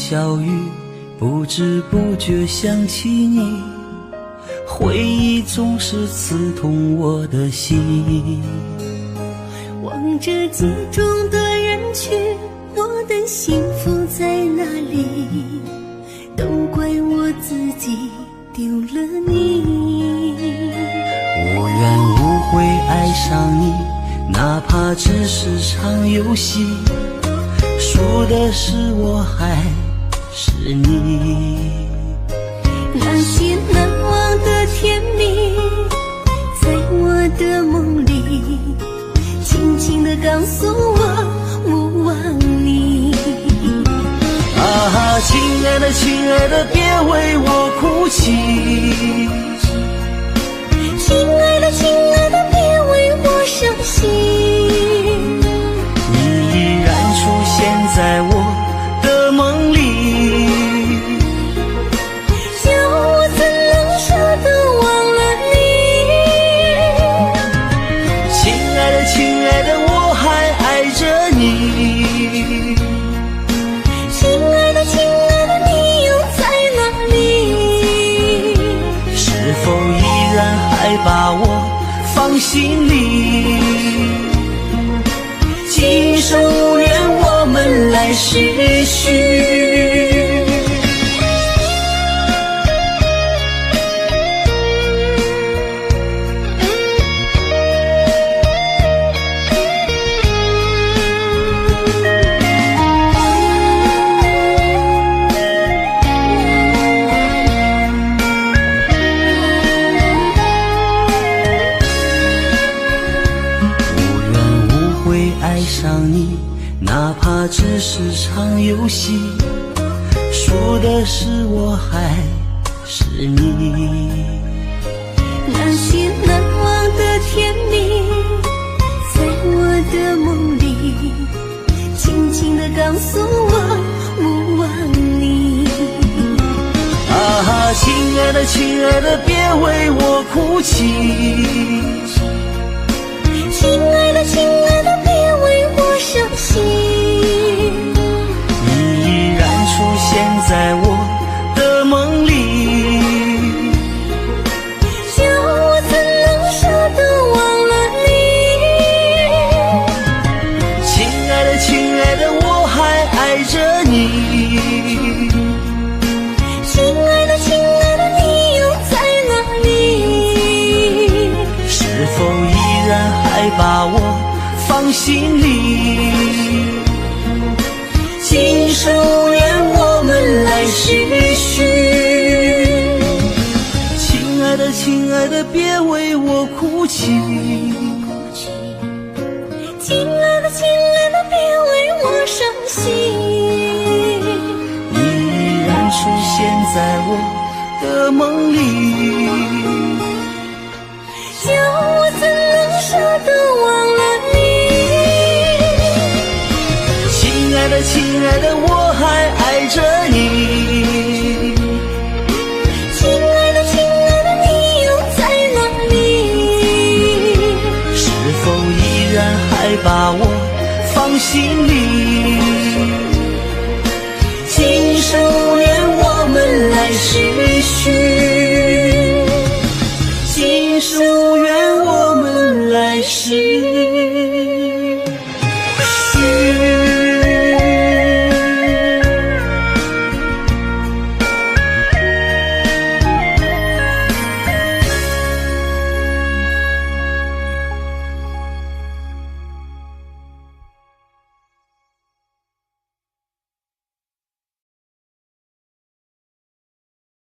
小雨，不知不觉想起你，回忆总是刺痛我的心。望着镜中的人群，我的幸福在哪里？都怪我自己丢了你。无缘无悔爱上你，哪怕只是场游戏，输的是我还是你。那些难忘的甜蜜，在我的梦里轻轻地告诉我，我忘你。啊，亲爱的亲爱的，别为我哭泣。亲爱的亲爱的，别为我伤心。你依然出现在我的梦里，叫我怎能舍得忘了你。亲爱的亲爱的，我还爱着你。亲爱的亲爱的，你又在哪里？是否依然还把我放心里？今生无缘，我们来世续。爱上你，哪怕只是场游戏，输的是我还是你。那些难忘的甜蜜，在我的梦里轻轻地告诉我，我忘你。啊，亲爱的亲爱的，别为我哭泣。亲爱的亲爱的，别为我伤心。你依然出现在我的梦里，叫我怎能舍得忘了你。亲爱的亲爱的，我还爱着你。亲爱的亲爱的，你又在哪里？是否依然还把我放心里？今生无缘，我们来世续。亲爱的亲爱的，别为我哭泣。亲爱的亲爱的，别为我伤心。你依然出现在我的梦里，叫我怎能舍得忘了你。亲爱的亲爱的，我还爱着你。